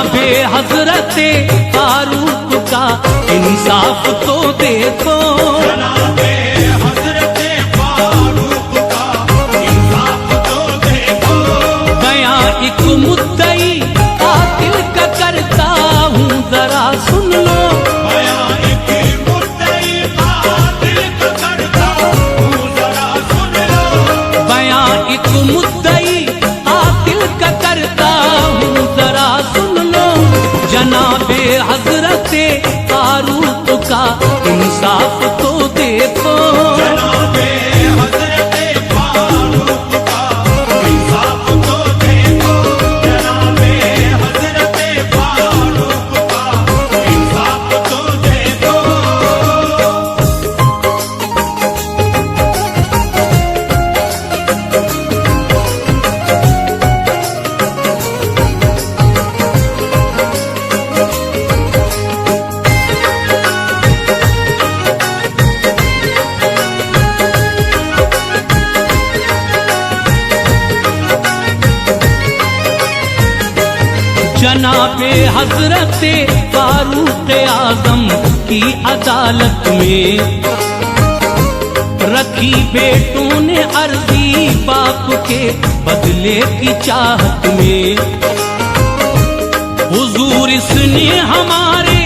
जनाबे हजरते फारूक का इंसाफ तो देखो, जनाबे हजरते फारूक का इंसाफ तो देखो। गया एक मुद्दई कातिल का करता हूँ जरा सुन लो, गया एक मुद्दई कातिल का करता हूँ जरा सुन लो। गया एक मुद्दई कातिल का करता हूँ जरा सुन लो, जनाबे हजरते फारूक का इंसाफ तो देखो, जनाबे हजरते फारूक का इंसाफ तो देखो। जनाबे हजरते फारूक का इंसाफ तो देखो। जनाबे हजरते फारूक आजम की अदालत में रखी बेटों ने अर्जी बाप के बदले की चाहत में। हुजूर इसने हमारे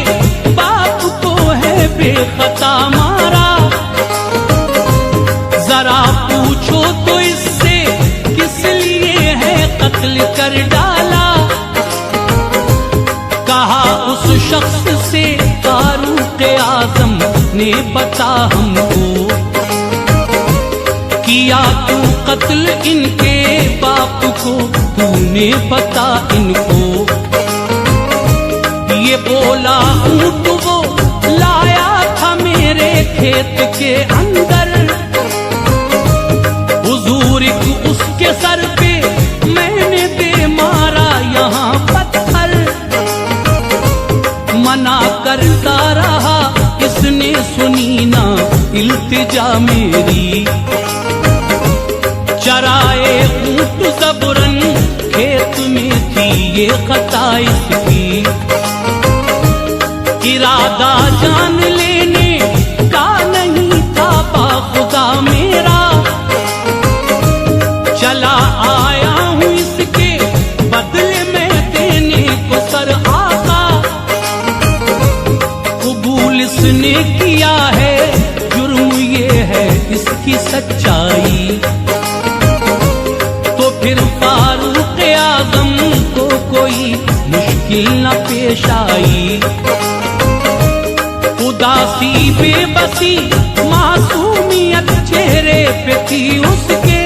बाप को है बेखता मारा, जरा पूछो तो इससे किस लिए है कत्ल कर डाला। कहा उस शख्स से फारूक आजम ने बता हमको, किया तू कत्ल इनके बाप को, तूने बता इनको। ये बोला ऊंट वो लाया था मेरे खेत के अंदर, हुजूर उसके सर पे मैंने दे मारा यहाँ पत्थर। मना करता रहा इसने सुनी ना इल्तिजा मेरी, चराए ऊंट ज़बरन खेत में थी ये खता इसकी। इरादा जान लेने का नहीं था बाखुदा मेरा, चला आया हूँ इसके बदले में देने को सर आका। कबूल इसने किया है जुर्म ये है इसकी सच्चाई, तो फिर फारूक आजम को कोई मुश्किल न पेश आई। उदासी बेबसी मासूमियत चेहरे पे थी उसके,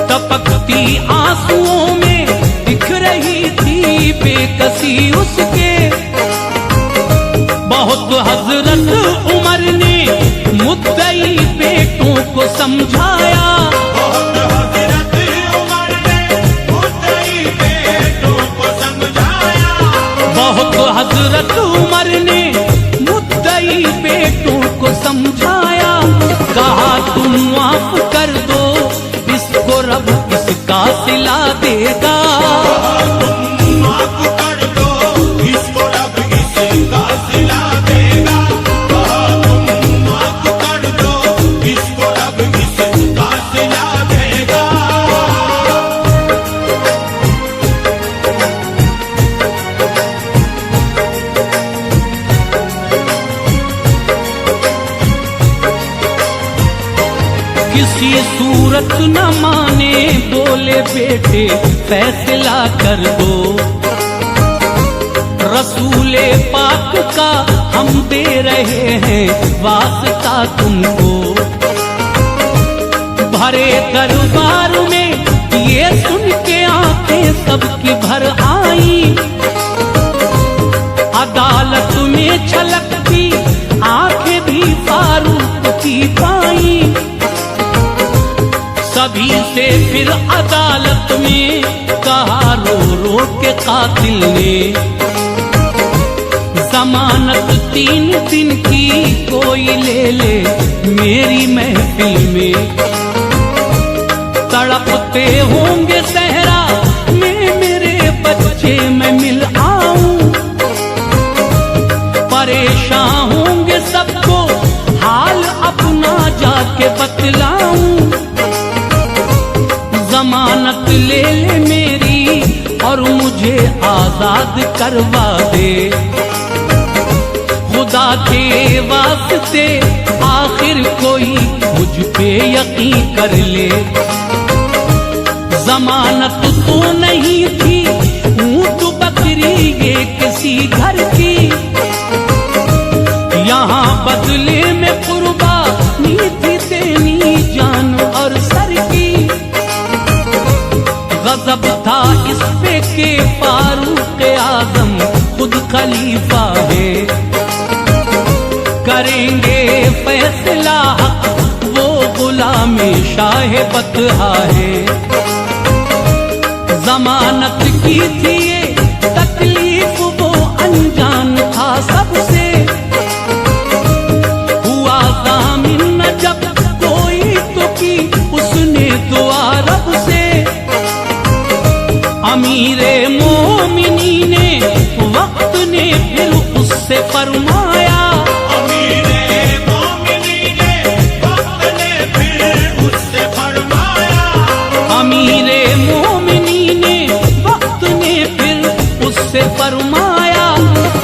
टपकती आंसुओं में दिख रही थी बेकसी उसके। बहुत हजरत उमर ने मुद्दई बेटों को समझाया, बहुत हजरत उमर ने मुद्दई बेटों को समझाया। बहुत हजरत उमर ने मुद्दई बेटों को समझाया। कहा तुम माफ कर दो इसको, रब इसका सिला देगा। तुम माफ कर दो इसको, रब इसका सिला देगा। तुम माफ कर दो इसको, रब इसका सिला देगा। किसी सूरत न माने बोले बेटे फैसला कर दो, रसूले पाक का हम दे रहे हैं वास्ता तुमको। भरे दरबार में ये सुन के आंखें सबकी भर आई, अदालत में छलकती आंखें भी फारूक की पाई। सभी से फिर अदालत में कहा रो रो के कातिल ने, जमानत 3 दिन की कोई ले ले मेरी महफिल में। तड़पते होंगे सहरा में मेरे बच्चे मुझे आजाद करवा दे। खुदा के वास्ते आखिर कोई मुझ पे यकीन कर ले। जमानत तो नहीं थी ऊंट बकरी ये किसी घर की, यहाँ बदले में कुर्बानी थी देनी जान और सर की। गजब था इस पे के फारूक आजम खुद खलीफा है, करेंगे फैसला वो गुलाम शाह बतहा है। जमानत की थी ये तकलीफ वो अनजान था सबसे, हुआ जामिन न जब कोई तो की उसने दुआ रब से। अमीरे मोमिनी ने वक्त ने फिर उससे फरमाया, अमीरे मोमिनी ने वक्त ने फिर उससे फरमाया, अमीरे मोमिनी ने वक्त ने फिर उससे फरमाया,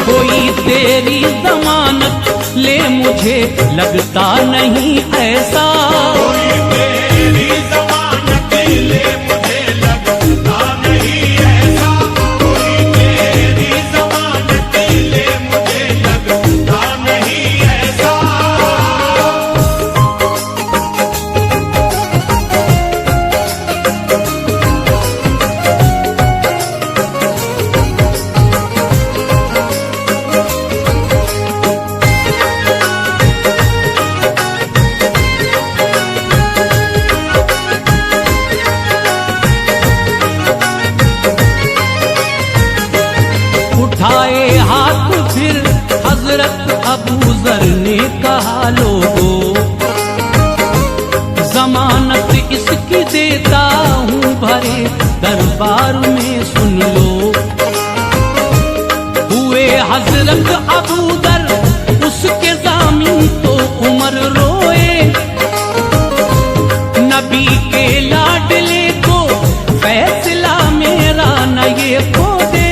कोई तेरी जमानत ले मुझे लगता नहीं ऐसा। कोई मेरी जमानत ले मुझे लगता नहीं ऐसा, कोई मेरी जमानत ले मुझे लगता नहीं ऐसा। उठाए हाथ फिर हजरत अबू जर ने कहा, लोगो जमानत इसकी देता हूँ भरे दरबार में सुन लो। हुए हजरत अबू जर उसके जामिन तो उमर रोए, नबी के लाडले को फैसला मेरा न ये खो दे।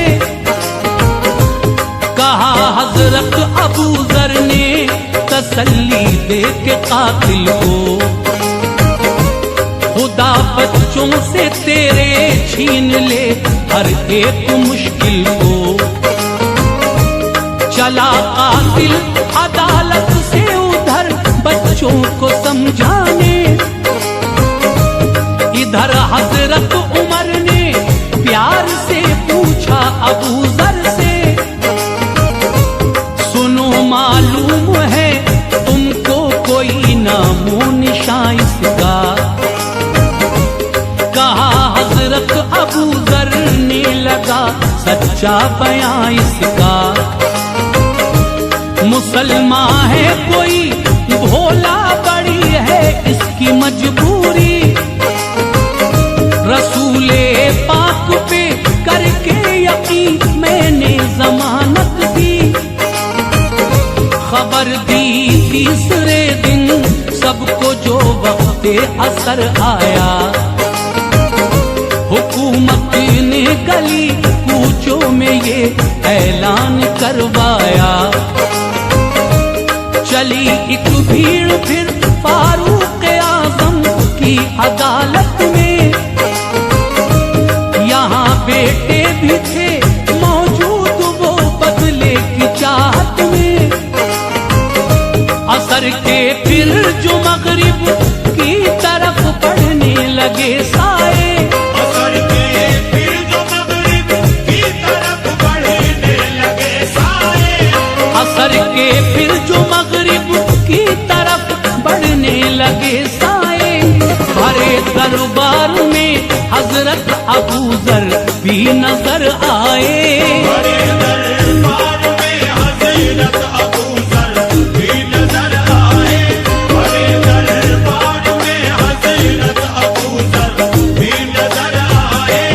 कहा हजरत अबू जर ने तसल्ली दे के कातिल को, खुदा बच्चों से तेरे छीन ले हर एक मुश्किल को। चला कातिल अदालत से उधर बच्चों को समझाने, इधर हजरत उमर ने प्यार से पूछा अबू जर से, सुनो मालूम है तुमको कोई नामो निशान इसका। कहा हजरत अबू जर ने लगा सच्चा बयां इसका। मुसलमान है कोई भोला बड़ी है इसकी मजबूरी, रसूले पाक पे करके यकीन मैंने जमानत दी। खबर दी तीसरे दिन सबको जो वक्त असर आया, हुकूमत ने गली कूचों में ये ऐलान करवाया। चली एक भीड़ फिर फारूक आजम की अदालत में, यहाँ बेटे भी थे मौजूद वो बदले की चाहत में। असर के फिर जो मगरिब की तरफ बढ़ने लगे साए, असर के फिर जो मगरिब की तरफ बढ़ने लगे साए, असर के फिर जो मगरिब की तरफ बढ़ने लगे साए। भरे दरबार में हजरत अबू जर भी नजर आए। बड़े दरबार में हज़रत अबू जर भी नजर आए, बड़े दरबार में हज़रत अबू जर भी नजर आए।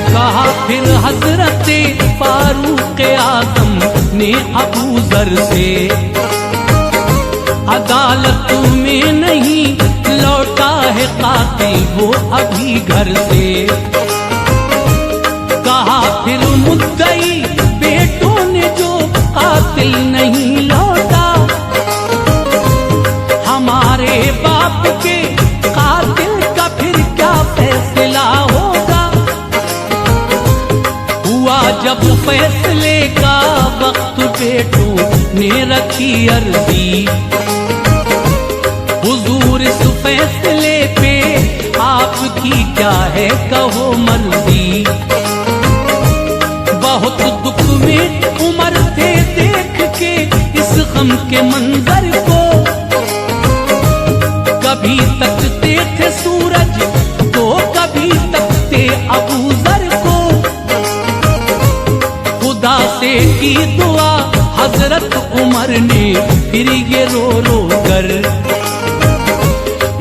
कहा फिर हजरत फारूक आजम अपने अबू जर से। अदालत में नहीं लौटा है कातिल वो अभी घर से। कहा फिर मुद्दई बेटों ने जो कातिल नहीं लौटा, हमारे बाप के कातिल का फिर क्या फैसला होगा। हुआ जब फैसले का वक्त बेटों ने रखी अर्जी, हुजूर इस फैसले पे आपकी क्या है कहो मर्जी। बहुत दुख में उमर थे देख के इस गम के मंजर को, कभी तकते थे सूरज तो कभी तकते अबू जर को। खुदा से की दुआ हजरत उमर ने फिर ये रो रो कर,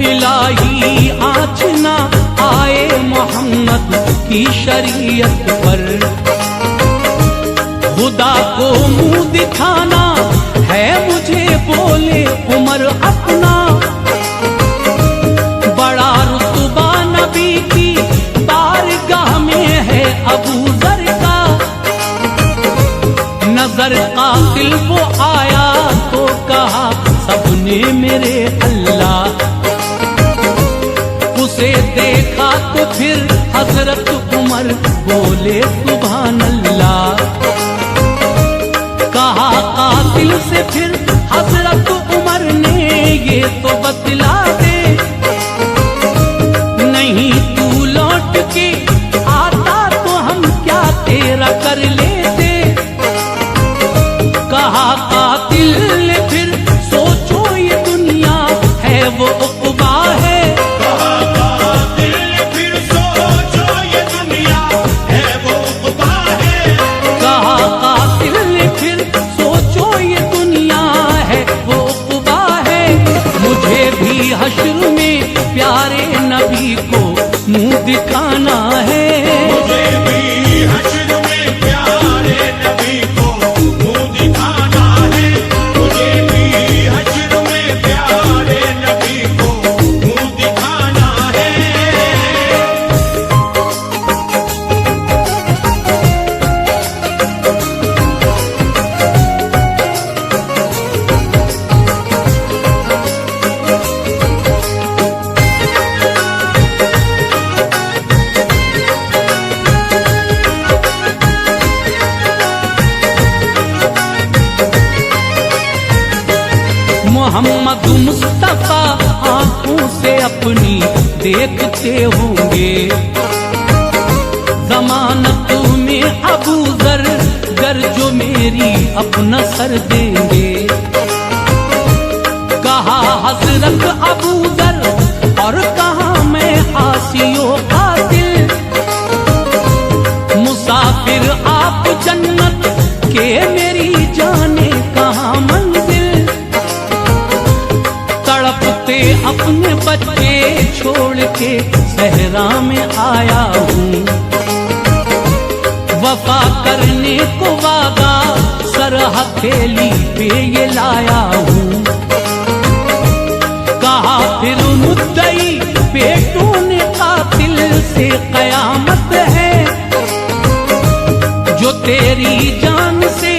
इलाही आँच ना आए मोहम्मद की शरीयत पर। खुदा को मुंह दिखाना है मुझे बोले उमर अपना, बड़ा रुतबा नबी की बारगाह में है अबू जर का। नजर कातिल वो आया तो कहा सबने मेरे अल्लाह, उसे देखा तो फिर हजरत उमर बोले सुभान अल्लाह। कहा कातिल से फिर हजरत उमर ने ये तो बतला दे, नहीं तू लौट के आता तो हम क्या तेरा कर लेते। कहा कातिल ने फिर सोचो ये दुनिया है वो उक़बा है। हश्र में प्यारे नबी को मुंह दिखाना है, मुझे भी हश्र में प्यारे नबी को मुंह दिखाना है। मुझे भी हश्र में प्यारे नबी को मुंह दिखाना है। मोहम्मद मुस्तफा आंखों से अपनी देखते होंगे, जमानत में अबू जर गर जो मेरी अपना सर देंगे। कहा हजरत अबू जर और कहा मैं आसियो कातिल, मुसाफिर आप जन्नत के मेरी जाने कहाँ मंजिल। तड़पते अपने बच्चे छोड़ के सहरा में आया हूँ, वफा करने को वादा सर हथेली पे ये लाया हूँ। कहा फिर मुद्दई बेटों ने कातिल से कयामत है, जो तेरी जान से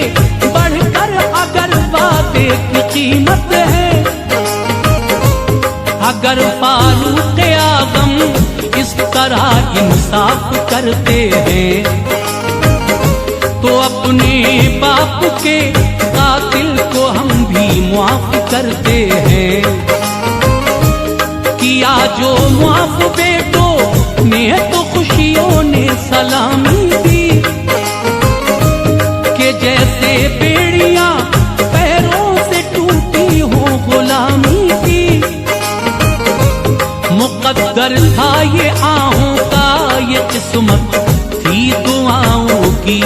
बढ़कर अगर वादे की कीमत है। अगर फारूक आज़म इस तरह इंसाफ करते हैं, तो अपने बाप के कातिल को हम भी माफ करते हैं। किया जो माफ बेटों ने तो खुशियों ने सलामी दी, कि जैसे बेड़ियां पैरों से टूटी हो गुलामी की। मुकद्दर था ये आहों का, ये किस्मत थी दुआओं की।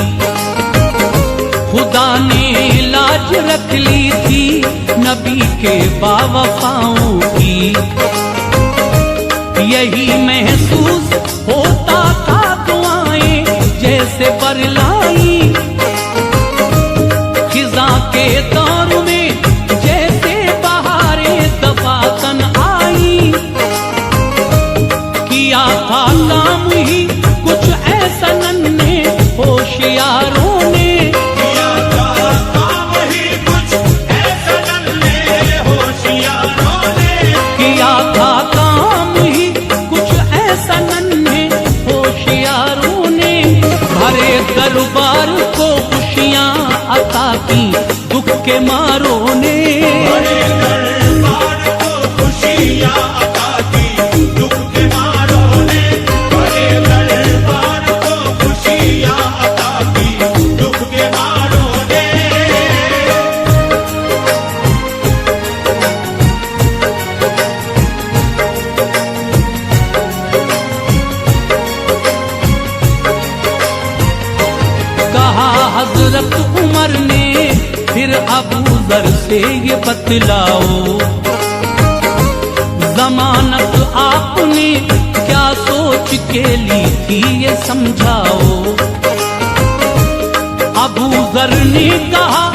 खुदा ने लाज रख ली थी नबी के बावफाओं की। यही महसूस होता था दुआएं जैसे बरलाई, के दौर में जैसे बहारे दफातन आई, किया था काम ही कुछ ऐसा नन्हे होशियारों ने, किया था काम ही कुछ ऐसा नन्हे होशियारों ने, किया था काम ही कुछ ऐसा नन्हे होशियारों ने। भरे दरबार को खुशियां अता की दुख के मारों ने, बड़े दरबार को खुशियां अता की दुख के मारों ने, बड़े दरबार को खुशियां अता की दुख के मारों ने। कहा हजरत उमर ने फिर अबू जर से ये बतलाओ, जमानत आपने क्या सोच के ली थी ये समझाओ। अबू जर ने कहा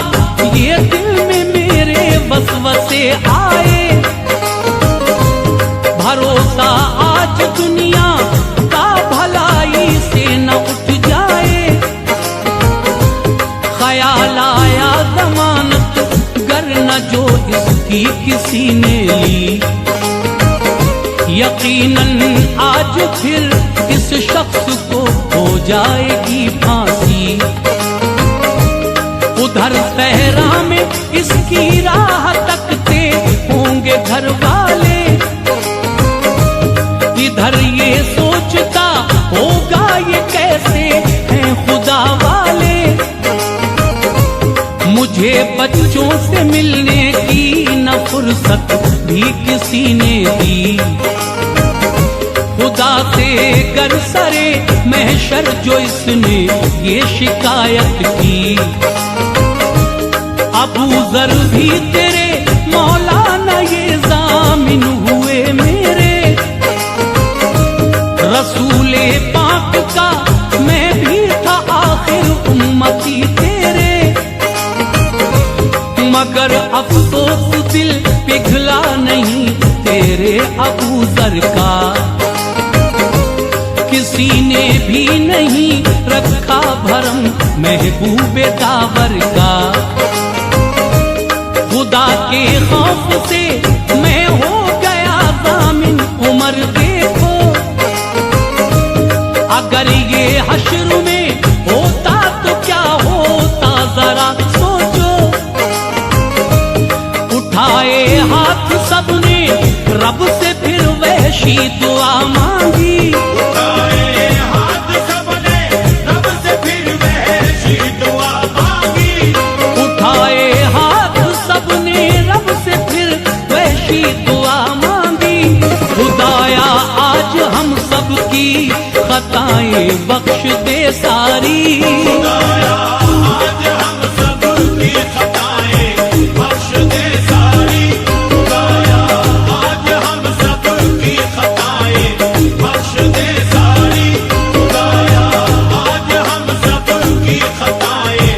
ये दिल में मेरे वसवसे आए, भरोसा आज दुनिया का भलाई से न उठ जाए। ख्याल आया जमानत गर न जो इसकी किसी ने ली, यकीनन आज फिर इस शख्स को हो जाएगी फांसी। उधर सहरा में इसकी राह तकते होंगे घर वाले, इधर ये सोचता होगा ये कैसे हैं खुदा वाले। मुझे बच्चों से मिलने की न फुर्सत भी किसी ने दी, खुदा से कर सरे महशर जो इसने ये शिकायत की। अबू जर भी तेरे मौलाना ये जामिन हुए मेरे, रसूले पाक का मैं भी था आखिर उम्मती तेरे। मगर अफसोस दिल पिघला नहीं तेरे अबू जर का, किसी ने भी नहीं रखा भरम महबूबे दावर का। खुदा के खौफ से मैं हो गया जामिन उमर देखो, अगर ये हश्र में होता तो क्या होता जरा सोचो। उठाए हाथ सबने रब से फिर वहशी दुआ मांगी, उठाए हाथ सबने रब से फिर वहशी दुआ मांगी, उठाए हाथ सबने रब से फिर वहशी दुआ मांगी। खुदाया आज हम सब की खताएं बख्श दे सारी, खुदाया आज हम सब की खताएं बख्श दे सारी, खुदाया आज हम सब की खताएं बख्श दे सारी, खुदाया आज हम सब की खताएं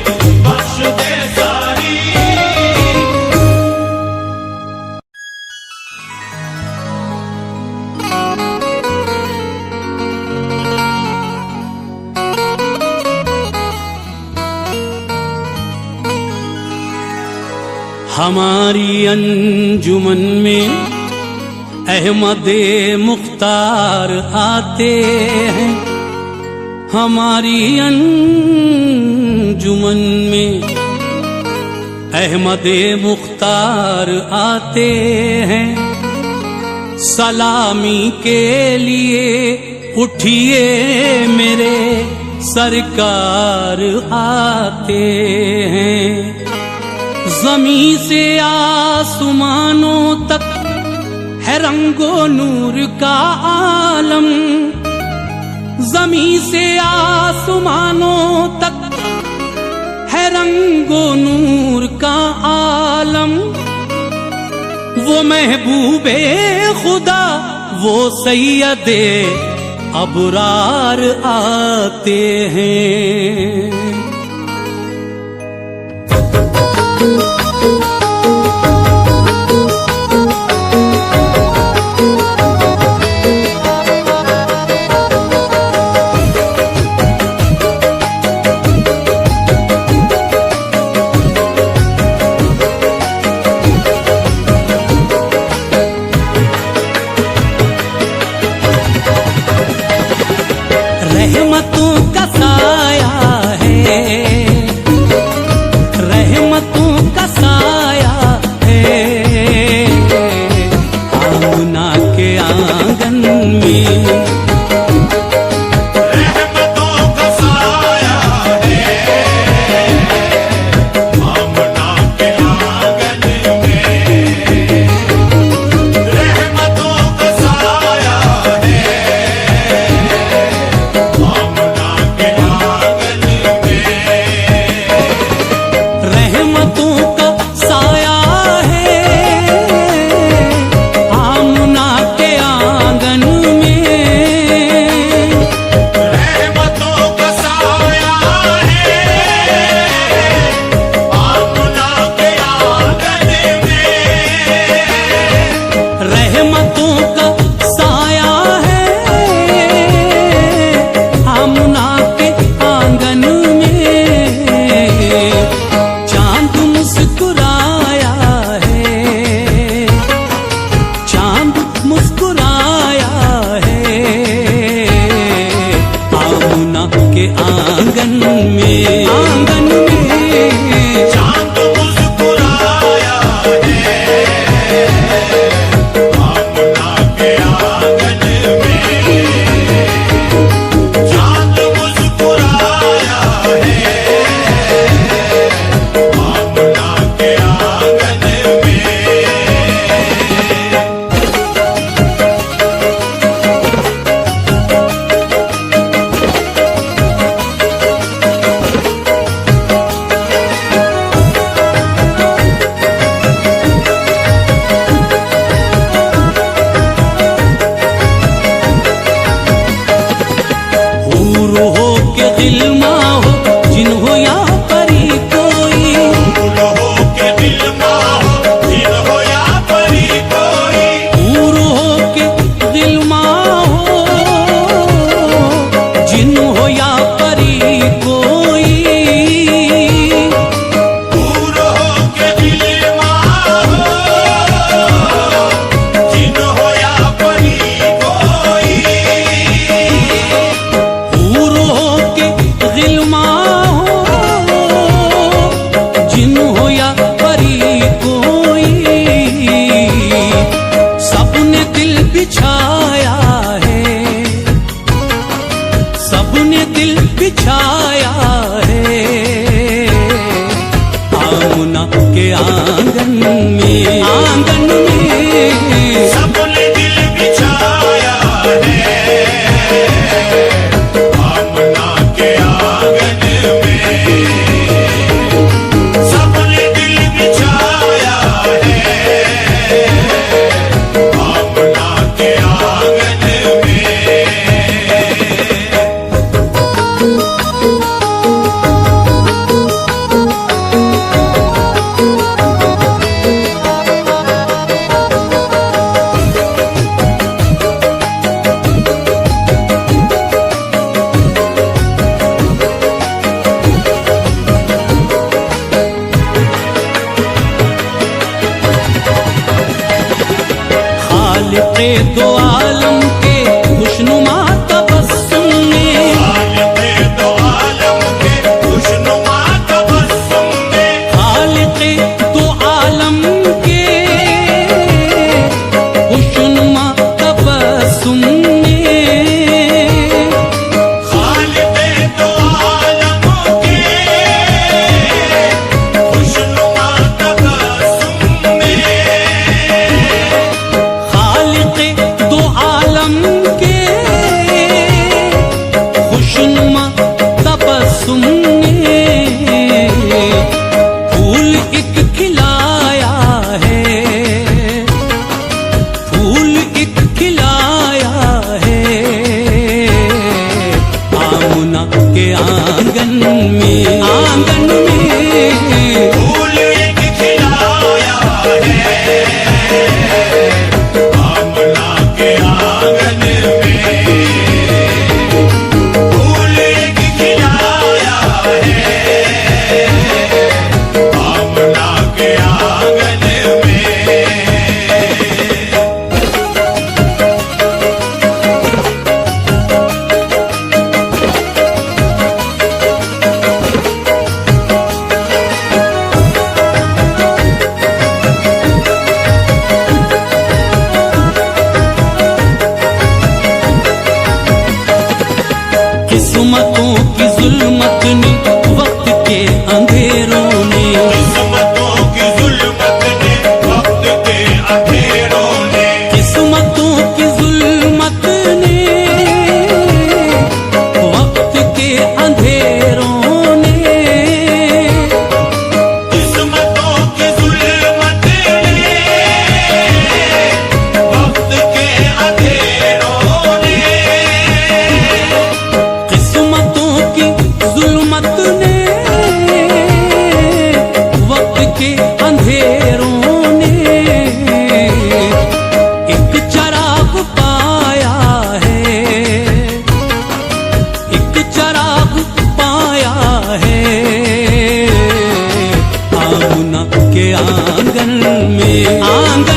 बख्श दे सारी। हमारी अंजुमन में अहमदे मुख्तार आते हैं, हमारी अंजुमन में अहमदे मुख्तार आते हैं। सलामी के लिए उठिए मेरे सरकार आते हैं। ज़मीं से आसमानों तक है रंगो नूर का आलम, ज़मीं से आसमानों तक है रंगो नूर का आलम। वो महबूबे खुदा वो सैयदे अबरार आते हैं। आमुना के आंगन में, आंगन में सबने दिल बिछाया है आमना के आंगन में, सबने दिल बिछाया है आमना के आंगन में। खालिक़े दो आलम के खुशनुमा तबस्सुम में, खालिक़े दो आलम के खुशनुमा तबस्सुम में, खालिक़े दो आलम के खुशनुमा तबस्सुम में, खालिक़े दो आलम के खुशनुमा तबस्सुम में, खालिक़े दो आलम के खुशनुमा तबस्सुम ने फूल एक खिलाया है, फूल एक खिलाया है आमुना के आंगन में, आंगन में फूल एक खिलाया है आमना के आंगन में, फूल एक खिलाया है आमना के आंगन में। किस्मतों की जुल्मत ने वक्त के अंधेरों ने, किस्मतों की जुल्मत ने वक्त के अंधेरों ने, किस्मतों की जुल्मत ने वक्त के अंधेरों ने, किस्मतों की जुल्मत ने वक्त के अंधेरों ने, किस्मतों की जुल्मत ने वक्त के अंधेरों ने एक चराग पाया है, एक चराग पाया है आमुना के आंगन में, आंगन